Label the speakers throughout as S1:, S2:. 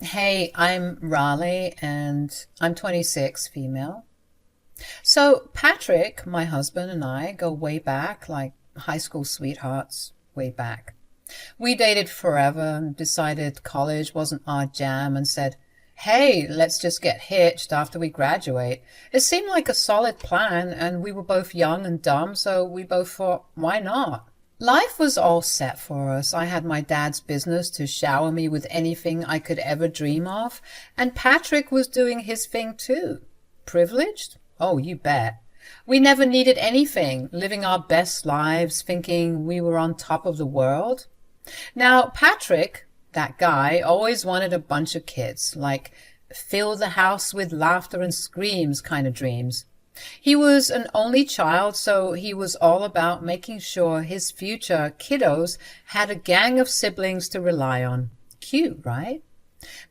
S1: Hey, I'm Raleigh and I'm 26, female. So, Patrick, my husband, and I go way back, like high school sweethearts, way back. We dated forever and decided college wasn't our jam and said, hey, let's just get hitched after we graduate. It seemed like a solid plan, and we were both young and dumb, so we both thought, why not? Life was all set for us. I had my dad's business to shower me with anything I could ever dream of, and Patrick was doing his thing too. Privileged? Oh, you bet. We never needed anything, living our best lives, thinking we were on top of the world. Now, Patrick, that guy, always wanted a bunch of kids, like fill the house with laughter and screams kind of dreams. He was an only child, so he was all about making sure his future kiddos had a gang of siblings to rely on. Cute, right?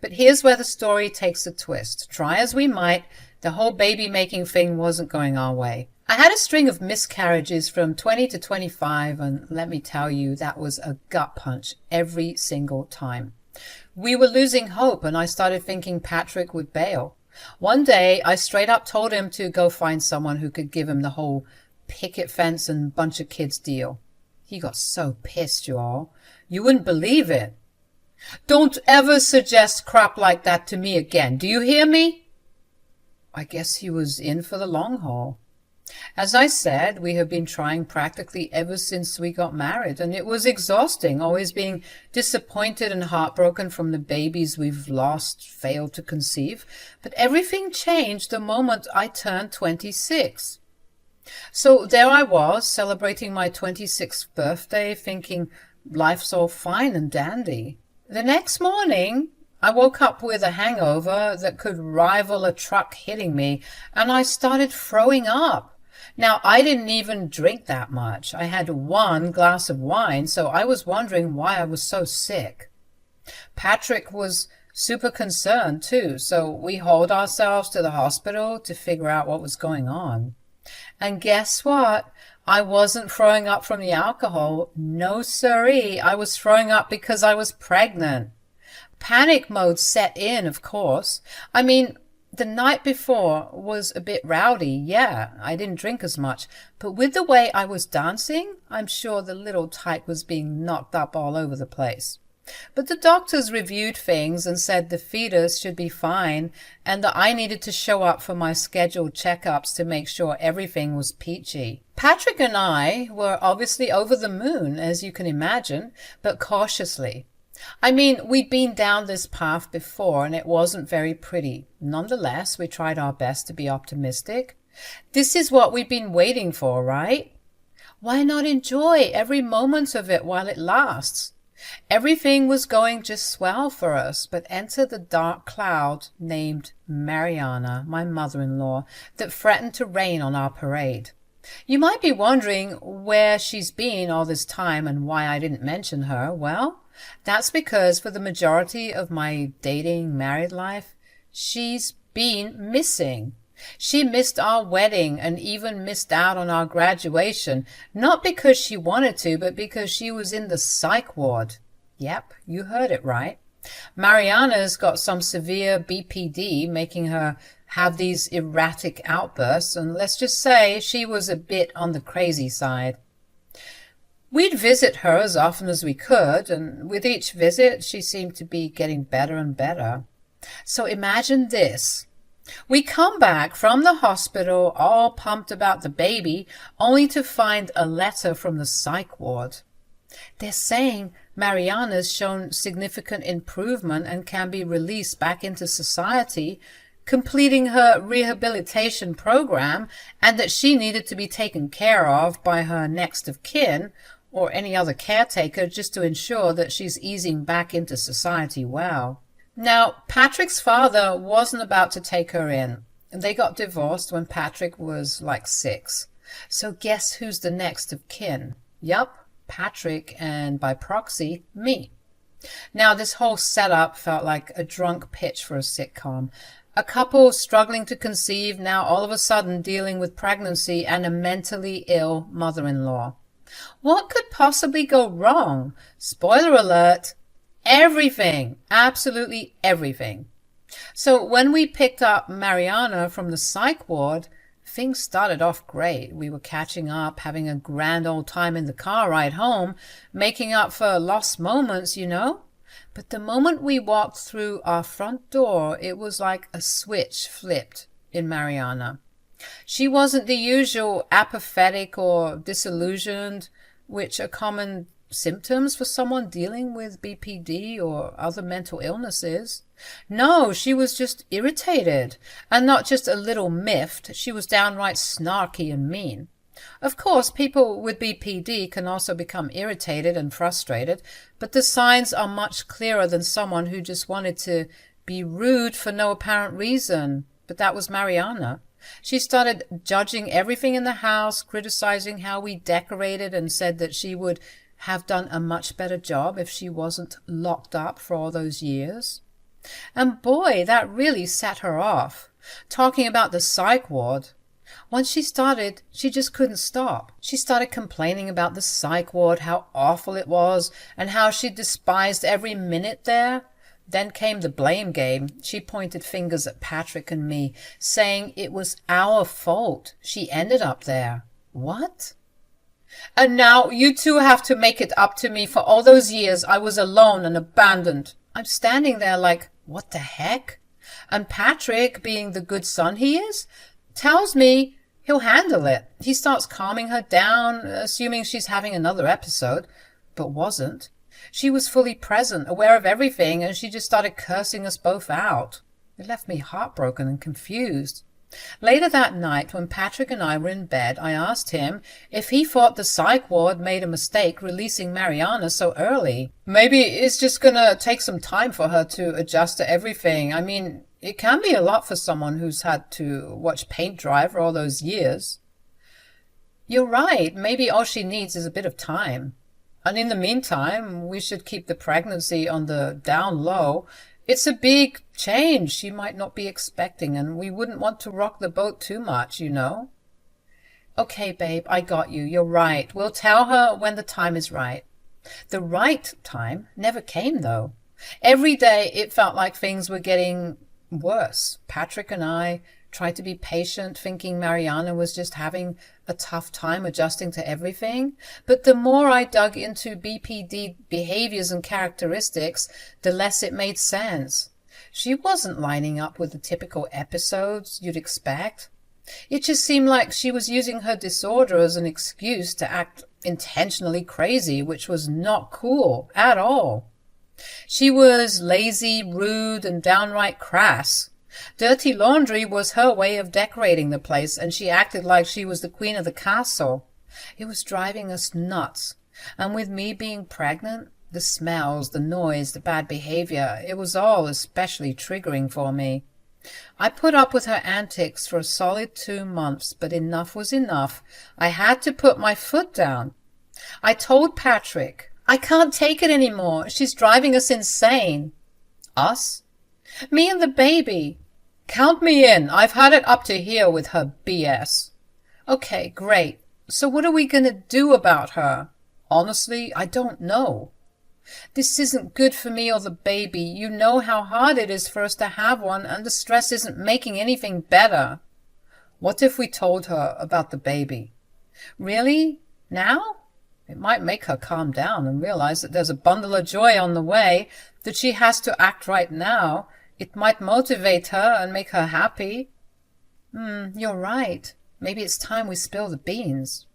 S1: But here's where the story takes a twist. Try as we might, the whole baby making thing wasn't going our way. I had a string of miscarriages from 20 to 25, and let me tell you, that was a gut punch every single time. We were losing hope, and I started thinking Patrick would bail. One day, I straight up told him to go find someone who could give him the whole picket fence and bunch of kids deal. He got so pissed, you all. You wouldn't believe it. Don't ever suggest crap like that to me again. Do you hear me? I guess he was in for the long haul. As I said, we have been trying practically ever since we got married, and it was exhausting, always being disappointed and heartbroken from the babies we've lost, failed to conceive. But everything changed the moment I turned 26. So there I was, celebrating my 26th birthday, thinking life's all fine and dandy. The next morning, I woke up with a hangover that could rival a truck hitting me, and I started throwing up. Now, I didn't even drink that much. I had one glass of wine, so I was wondering why I was so sick. Patrick was super concerned too, so we hauled ourselves to the hospital to figure out what was going on. And guess what? I wasn't throwing up from the alcohol. No siree. I was throwing up because I was pregnant. Panic mode set in, of course. I mean, the night before was a bit rowdy, yeah, I didn't drink as much, but with the way I was dancing, I'm sure the little tyke was being knocked up all over the place. But the doctors reviewed things and said the fetus should be fine and that I needed to show up for my scheduled checkups to make sure everything was peachy. Patrick and I were obviously over the moon, as you can imagine, but cautiously. I mean, we'd been down this path before and it wasn't very pretty. Nonetheless, we tried our best to be optimistic. This is what we'd been waiting for, right? Why not enjoy every moment of it while it lasts? Everything was going just swell for us, but enter the dark cloud named Mariana, my mother-in-law, that threatened to rain on our parade. You might be wondering where she's been all this time and why I didn't mention her. Well, that's because for the majority of my dating married life, she's been missing. She missed our wedding and even missed out on our graduation, not because she wanted to, but because she was in the psych ward. Yep, you heard it right. Mariana's got some severe BPD, making her have these erratic outbursts, and let's just say she was a bit on the crazy side. We'd visit her as often as we could, and with each visit she seemed to be getting better and better. So imagine this. We come back from the hospital all pumped about the baby, only to find a letter from the psych ward. They're saying Mariana's shown significant improvement and can be released back into society, completing her rehabilitation program, and that she needed to be taken care of by her next of kin or any other caretaker just to ensure that she's easing back into society well. Now, Patrick's father wasn't about to take her in. They got divorced when Patrick was like 6. So guess who's the next of kin? Yup, Patrick, and by proxy, me. Now, this whole setup felt like a drunk pitch for a sitcom. A couple struggling to conceive, now all of a sudden dealing with pregnancy and a mentally ill mother-in-law. What could possibly go wrong? Spoiler alert, Everything. Absolutely everything. So when we picked up Mariana from the psych ward, things started off great. We were catching up, having a grand old time in the car ride home, making up for lost moments, you know? But the moment we walked through our front door, it was like a switch flipped in Mariana. She wasn't the usual apathetic or disillusioned, which are common symptoms for someone dealing with BPD or other mental illnesses. No, she was just irritated, and not just a little miffed. She was downright snarky and mean. Of course, people with BPD can also become irritated and frustrated, but the signs are much clearer than someone who just wanted to be rude for no apparent reason. But that was Mariana. She started judging everything in the house, criticizing how we decorated, and said that she would have done a much better job if she wasn't locked up for all those years. And boy, that really set her off. Talking about the psych ward. Once she started, she just couldn't stop. She started complaining about the psych ward, how awful it was, and how she despised every minute there. Then came the blame game. She pointed fingers at Patrick and me, saying it was our fault she ended up there. What? And now you two have to make it up to me for all those years I was alone and abandoned. I'm standing there like, what the heck? And Patrick, being the good son he is, tells me he'll handle it. He starts calming her down, assuming she's having another episode, but wasn't. She was fully present, aware of everything, and she just started cursing us both out. It left me heartbroken and confused. Later that night, when Patrick and I were in bed, I asked him if he thought the psych ward made a mistake releasing Mariana so early. Maybe it's just gonna take some time for her to adjust to everything. I mean, it can be a lot for someone who's had to watch paint dry for all those years. You're right. Maybe all she needs is a bit of time. And in the meantime, we should keep the pregnancy on the down low. It's a big change she might not be expecting, and we wouldn't want to rock the boat too much, you know. Okay, babe, I got you. You're right. We'll tell her when the time is right. The right time never came, though. Every day it felt like things were getting worse. Patrick and I tried to be patient, thinking Mariana was just having a tough time adjusting to everything. But the more I dug into BPD behaviors and characteristics, the less it made sense. She wasn't lining up with the typical episodes you'd expect. It just seemed like she was using her disorder as an excuse to act intentionally crazy, which was not cool at all. She was lazy, rude, and downright crass. Dirty laundry was her way of decorating the place, and she acted like she was the queen of the castle. It was driving us nuts. And with me being pregnant, the smells, the noise, the bad behavior, it was all especially triggering for me. I put up with her antics for a solid 2 months, but enough was enough. I had to put my foot down. I told Patrick, I can't take it anymore. She's driving us insane. Us? Me and the baby. Count me in. I've had it up to here with her BS. Okay, great. So what are we going to do about her? Honestly, I don't know. This isn't good for me or the baby. You know how hard it is for us to have one, and the stress isn't making anything better. What if we told her about the baby? Really? Now? It might make her calm down and realize that there's a bundle of joy on the way, that she has to act right now. It might motivate her and make her happy. You're right. Maybe it's time we spill the beans.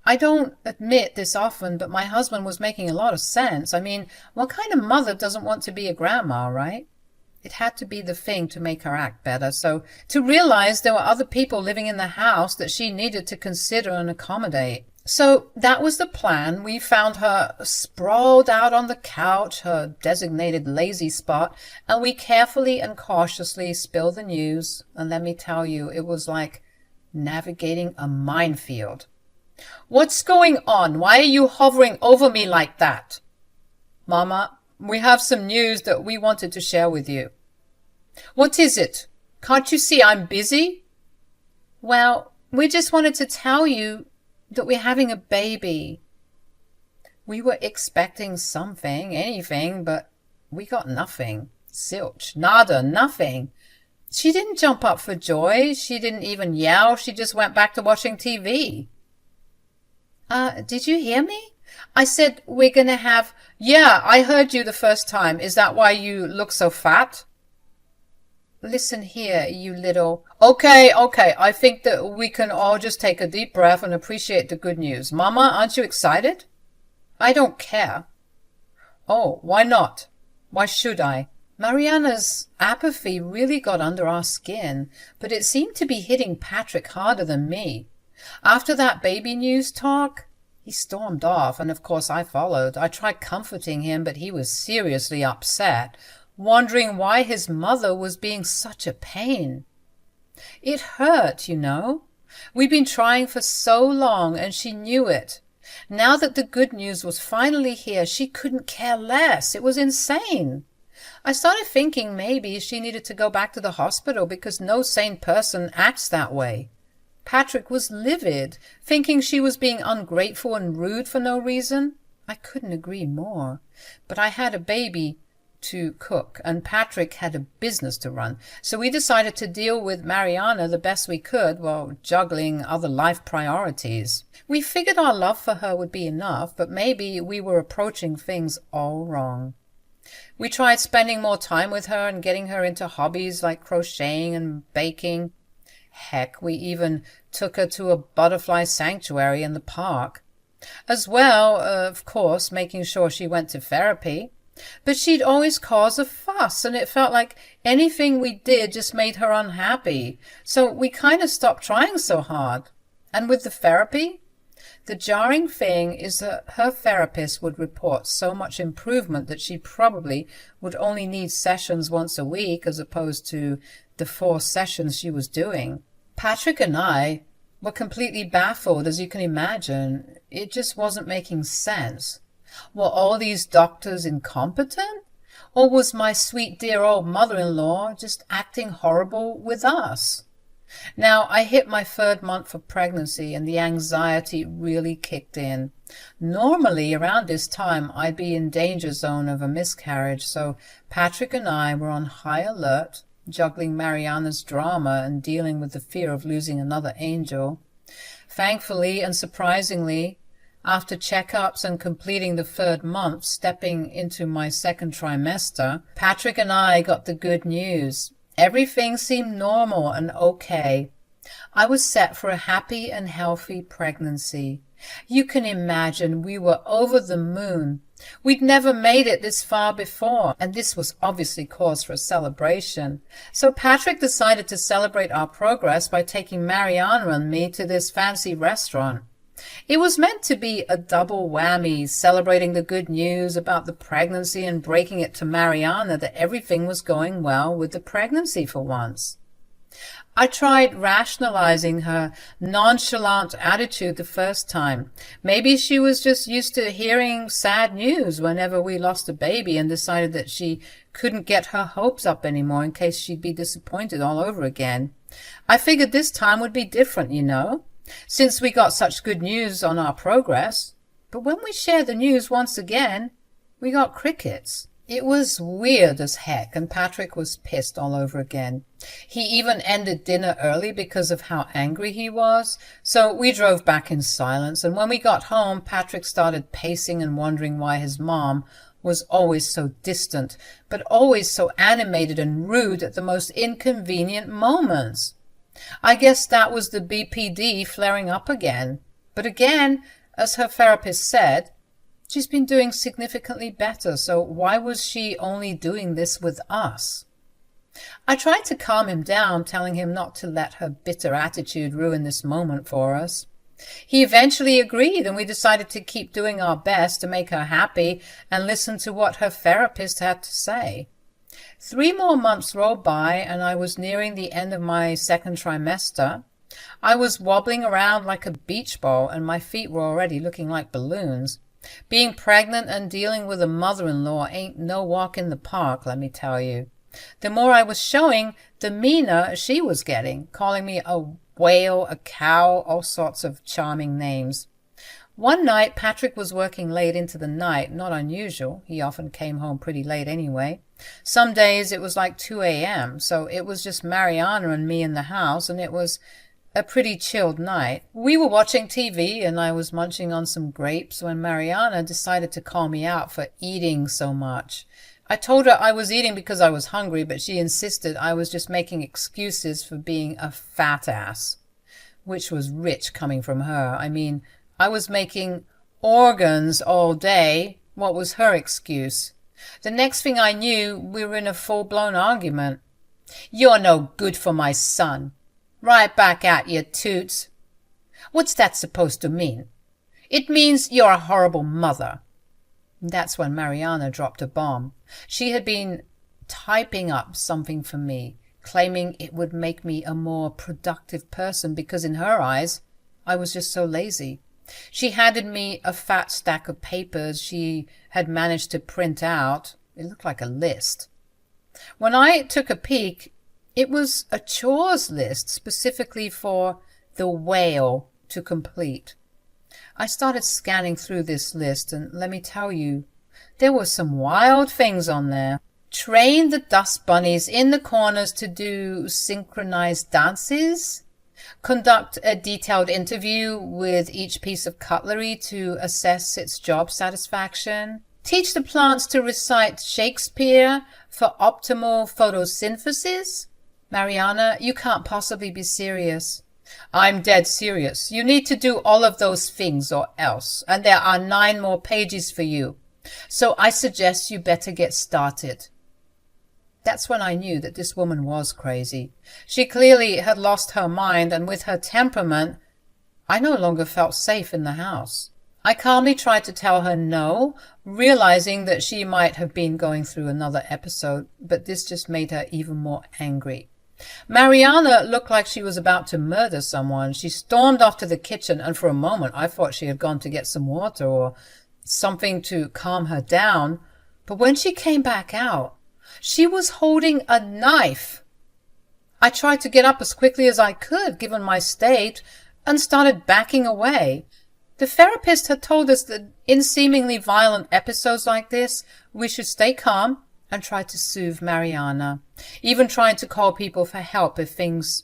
S1: I don't admit this often, but my husband was making a lot of sense. I mean, what kind of mother doesn't want to be a grandma, right? It had to be the thing to make her act better. So to realize there were other people living in the house that she needed to consider and accommodate. So that was the plan. We found her sprawled out on the couch, her designated lazy spot, and we carefully and cautiously spilled the news. And let me tell you, it was like navigating a minefield. What's going on? Why are you hovering over me like that? Mama, we have some news that we wanted to share with you. What is it? Can't you see I'm busy? Well, we just wanted to tell you that we're having a baby. We were expecting something, anything, but we got nothing. Zilch, nada, nothing. She didn't jump up for joy. She didn't even yell. She just went back to watching TV. Did you hear me? I said we're gonna have... Yeah, I heard you the first time. Is that why you look so fat? Listen here, you little... Okay, I think that we can all just take a deep breath and appreciate the good news. Mama, aren't you excited? I don't care. Oh, why not? Why should I? Mariana's apathy really got under our skin, but it seemed to be hitting Patrick harder than me. After that baby news talk, he stormed off, and of course I followed. I tried comforting him, but he was seriously upset, wondering why his mother was being such a pain. It hurt, you know. We'd been trying for so long, and she knew it. Now that the good news was finally here, she couldn't care less. It was insane. I started thinking maybe she needed to go back to the hospital because no sane person acts that way. Patrick was livid, thinking she was being ungrateful and rude for no reason. I couldn't agree more. But I had a baby to cook, and Patrick had a business to run, so we decided to deal with Mariana the best we could while juggling other life priorities. We figured our love for her would be enough, but maybe we were approaching things all wrong. We tried spending more time with her and getting her into hobbies like crocheting and baking. Heck, we even took her to a butterfly sanctuary in the park. As well, of course, making sure she went to therapy. But she'd always cause a fuss, and it felt like anything we did just made her unhappy. So we kind of stopped trying so hard. And with the therapy, the jarring thing is that her therapist would report so much improvement that she probably would only need sessions once a week as opposed to the 4 sessions she was doing. Patrick and I were completely baffled, as you can imagine. It just wasn't making sense. Were all these doctors incompetent? Or was my sweet dear old mother-in-law just acting horrible with us? Now, I hit my 3rd month of pregnancy and the anxiety really kicked in. Normally, around this time, I'd be in danger zone of a miscarriage, so Patrick and I were on high alert, juggling Mariana's drama and dealing with the fear of losing another angel. Thankfully and surprisingly, after checkups and completing the 3rd month, stepping into my 2nd trimester, Patrick and I got the good news. Everything seemed normal and okay. I was set for a happy and healthy pregnancy. You can imagine we were over the moon. We'd never made it this far before, and this was obviously cause for a celebration. So Patrick decided to celebrate our progress by taking Mariana and me to this fancy restaurant. It was meant to be a double whammy, celebrating the good news about the pregnancy and breaking it to Mariana that everything was going well with the pregnancy for once. I tried rationalizing her nonchalant attitude the first time. Maybe she was just used to hearing sad news whenever we lost a baby and decided that she couldn't get her hopes up anymore in case she'd be disappointed all over again. I figured this time would be different, you know, since we got such good news on our progress. But when we shared the news once again, we got crickets. It was weird as heck, and Patrick was pissed all over again. He even ended dinner early because of how angry he was, so we drove back in silence, and when we got home, Patrick started pacing and wondering why his mom was always so distant, but always so animated and rude at the most inconvenient moments. I guess that was the BPD flaring up again. But again, as her therapist said, she's been doing significantly better, so why was she only doing this with us? I tried to calm him down, telling him not to let her bitter attitude ruin this moment for us. He eventually agreed, and we decided to keep doing our best to make her happy and listen to what her therapist had to say. 3 more months rolled by, and I was nearing the end of my 2nd trimester. I was wobbling around like a beach ball, and my feet were already looking like balloons. Being pregnant and dealing with a mother-in-law ain't no walk in the park, let me tell you. The more I was showing, the meaner she was getting, calling me a whale, a cow, all sorts of charming names. One night, Patrick was working late into the night, not unusual. He often came home pretty late anyway. Some days it was like 2 a.m., so it was just Mariana and me in the house, and it was a pretty chilled night. We were watching TV, and I was munching on some grapes when Mariana decided to call me out for eating so much. I told her I was eating because I was hungry, but she insisted I was just making excuses for being a fat ass, which was rich coming from her. I mean, I was making organs all day. What was her excuse? The next thing I knew, we were in a full-blown argument. "You're no good for my son." "Right back at you, Toots." "What's that supposed to mean?" "It means you're a horrible mother." That's when Mariana dropped a bomb. She had been typing up something for me, claiming it would make me a more productive person because in her eyes, I was just so lazy. She handed me a fat stack of papers she had managed to print out. It looked like a list. When I took a peek, it was a chores list specifically for the whale to complete. I started scanning through this list, and let me tell you, there were some wild things on there. Train the dust bunnies in the corners to do synchronized dances. Conduct a detailed interview with each piece of cutlery to assess its job satisfaction. Teach the plants to recite Shakespeare for optimal photosynthesis. Mariana, you can't possibly be serious. I'm dead serious. You need to do all of those things or else, and there are 9 more pages for you. So I suggest you better get started. That's when I knew that this woman was crazy. She clearly had lost her mind, and with her temperament, I no longer felt safe in the house. I calmly tried to tell her no, realizing that she might have been going through another episode, but this just made her even more angry. Mariana looked like she was about to murder someone. She stormed off to the kitchen, and for a moment I thought she had gone to get some water or something to calm her down. But when she came back out, she was holding a knife. I tried to get up as quickly as I could, given my state, and started backing away. The therapist had told us that in seemingly violent episodes like this, we should stay calm and try to soothe Mariana, even trying to call people for help if things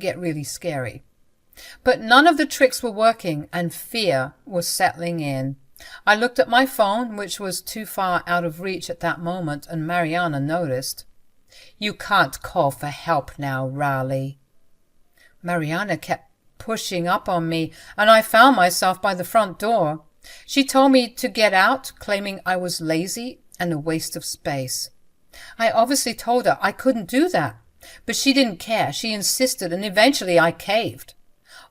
S1: get really scary. But none of the tricks were working, and fear was settling in. I looked at my phone, which was too far out of reach at that moment, and Mariana noticed. "You can't call for help now, Raleigh." Mariana kept pushing up on me, and I found myself by the front door. She told me to get out, claiming I was lazy and a waste of space. I obviously told her I couldn't do that, but she didn't care. She insisted, and eventually I caved.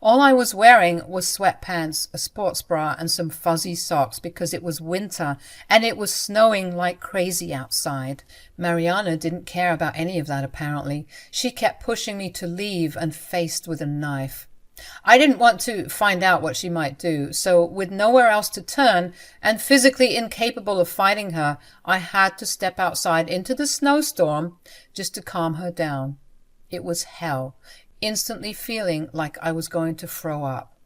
S1: All I was wearing was sweatpants, a sports bra, and some fuzzy socks because it was winter and it was snowing like crazy outside. Mariana didn't care about any of that apparently. She kept pushing me to leave and faced with a knife. I didn't want to find out what she might do, so with nowhere else to turn and physically incapable of fighting her, I had to step outside into the snowstorm just to calm her down. It was hell, instantly feeling like I was going to throw up.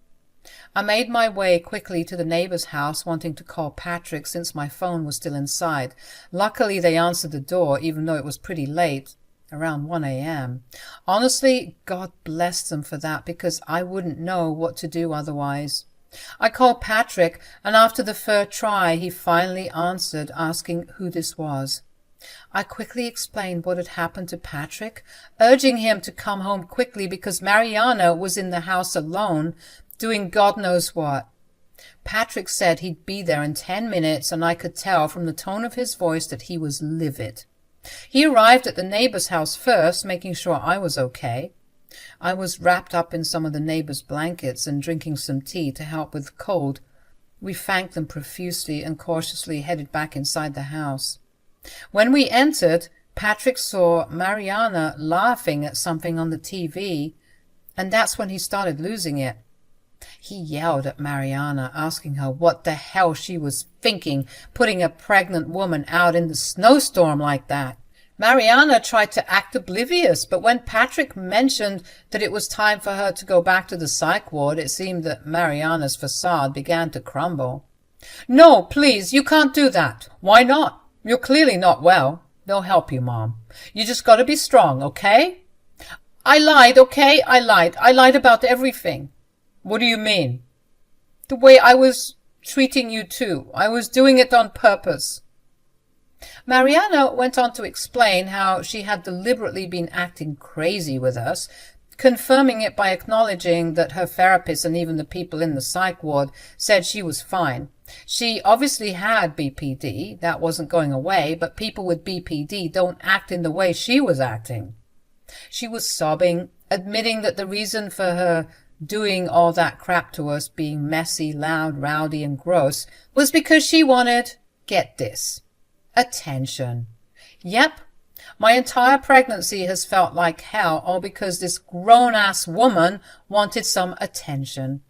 S1: I made my way quickly to the neighbor's house, wanting to call Patrick since my phone was still inside. Luckily, they answered the door, even though it was pretty late. Around 1 a.m. Honestly, God bless them for that, because I wouldn't know what to do otherwise. I called Patrick, and after the third try, he finally answered, asking who this was. I quickly explained what had happened to Patrick, urging him to come home quickly because Mariana was in the house alone, doing God knows what. Patrick said he'd be there in 10 minutes, and I could tell from the tone of his voice that he was livid. He arrived at the neighbor's house first, making sure I was okay. I was wrapped up in some of the neighbor's blankets and drinking some tea to help with the cold. We thanked them profusely and cautiously headed back inside the house. When we entered, Patrick saw Mariana laughing at something on the TV, and that's when he started losing it. He yelled at Mariana, asking her what the hell she was thinking, putting a pregnant woman out in the snowstorm like that. Mariana tried to act oblivious, but when Patrick mentioned that it was time for her to go back to the psych ward, it seemed that Mariana's facade began to crumble. "No, please, you can't do that." "Why not? You're clearly not well." "They'll help you, Mom. You just gotta be strong, okay?" "I lied, okay? I lied. I lied about everything." "What do you mean?" "The way I was treating you too. I was doing it on purpose." Mariana went on to explain how she had deliberately been acting crazy with us, confirming it by acknowledging that her therapist and even the people in the psych ward said she was fine. She obviously had BPD, that wasn't going away, but people with BPD don't act in the way she was acting. She was sobbing, admitting that the reason for her doing all that crap to us, being messy, loud, rowdy, and gross, was because she wanted, get this, attention. Yep, my entire pregnancy has felt like hell, all because this grown-ass woman wanted some attention.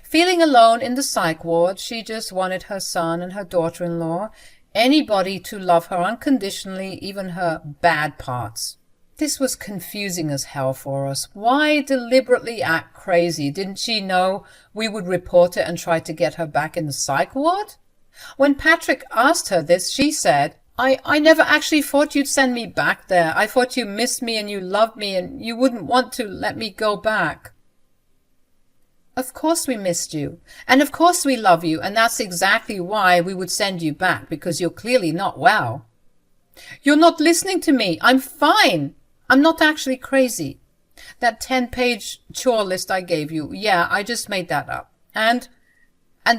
S1: Feeling alone in the psych ward, she just wanted her son and her daughter-in-law, anybody to love her unconditionally, even her bad parts. This was confusing as hell for us. Why deliberately act crazy? Didn't she know we would report it and try to get her back in the psych ward? When Patrick asked her this, she said, I never actually thought you'd send me back there. I thought you missed me and you loved me and you wouldn't want to let me go back." "Of course we missed you. And of course we love you. And that's exactly why we would send you back, because you're clearly not well." "You're not listening to me. I'm fine. I'm not actually crazy. That 10-page chore list I gave you, yeah, I just made that up. And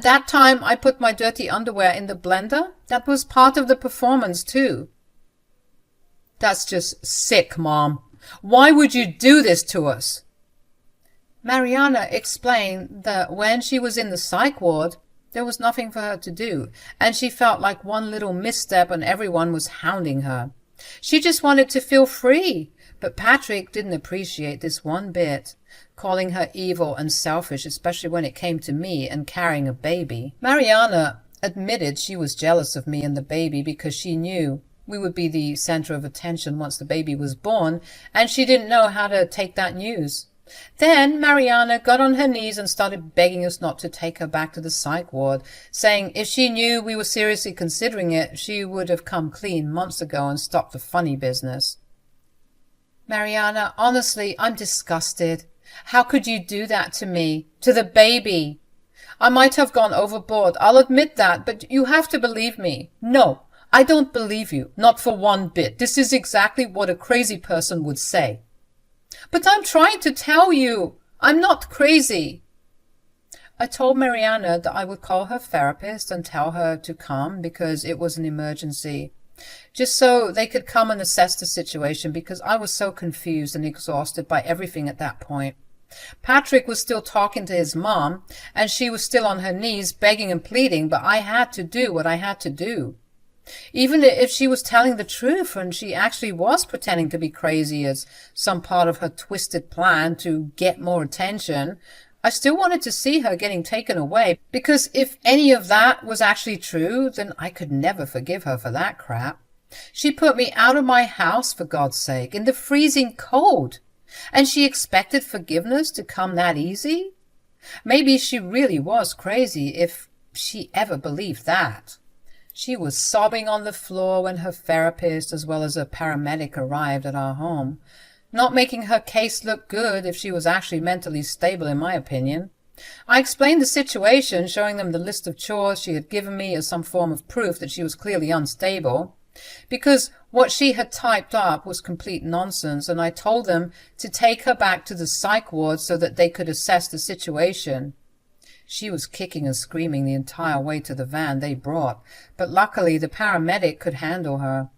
S1: that time I put my dirty underwear in the blender, that was part of the performance too." "That's just sick, Mom. Why would you do this to us?" Mariana explained that when she was in the psych ward, there was nothing for her to do, and she felt like one little misstep and everyone was hounding her. She just wanted to feel free, but Patrick didn't appreciate this one bit, calling her evil and selfish, especially when it came to me and carrying a baby. Mariana admitted she was jealous of me and the baby because she knew we would be the center of attention once the baby was born, and she didn't know how to take that news. Then Mariana got on her knees and started begging us not to take her back to the psych ward, saying if she knew we were seriously considering it, she would have come clean months ago and stopped the funny business. "Mariana, honestly, I'm disgusted. How could you do that to me? To the baby? I might have gone overboard, I'll admit that, but you have to believe me." "No, I don't believe you, not for one bit. This is exactly what a crazy person would say." "But I'm trying to tell you, I'm not crazy." I told Mariana that I would call her therapist and tell her to come because it was an emergency, just so they could come and assess the situation, because I was so confused and exhausted by everything at that point. Patrick was still talking to his mom, and she was still on her knees begging and pleading, but I had to do what I had to do. Even if she was telling the truth and she actually was pretending to be crazy as some part of her twisted plan to get more attention, I still wanted to see her getting taken away, because if any of that was actually true, then I could never forgive her for that crap. She put me out of my house, for God's sake, in the freezing cold, and she expected forgiveness to come that easy? Maybe she really was crazy, if she ever believed that. She was sobbing on the floor when her therapist as well as a paramedic arrived at our home, not making her case look good if she was actually mentally stable, in my opinion. I explained the situation, showing them the list of chores she had given me as some form of proof that she was clearly unstable, because what she had typed up was complete nonsense, and I told them to take her back to the psych ward so that they could assess the situation. She was kicking and screaming the entire way to the van they brought, but luckily the paramedic could handle her.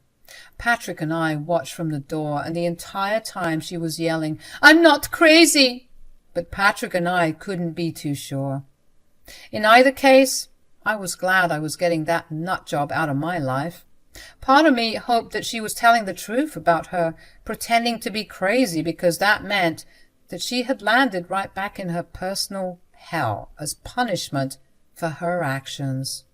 S1: Patrick and I watched from the door, and the entire time she was yelling, "I'm not crazy!" But Patrick and I couldn't be too sure. In either case, I was glad I was getting that nut job out of my life. Part of me hoped that she was telling the truth about her pretending to be crazy, because that meant that she had landed right back in her personal hell as punishment for her actions.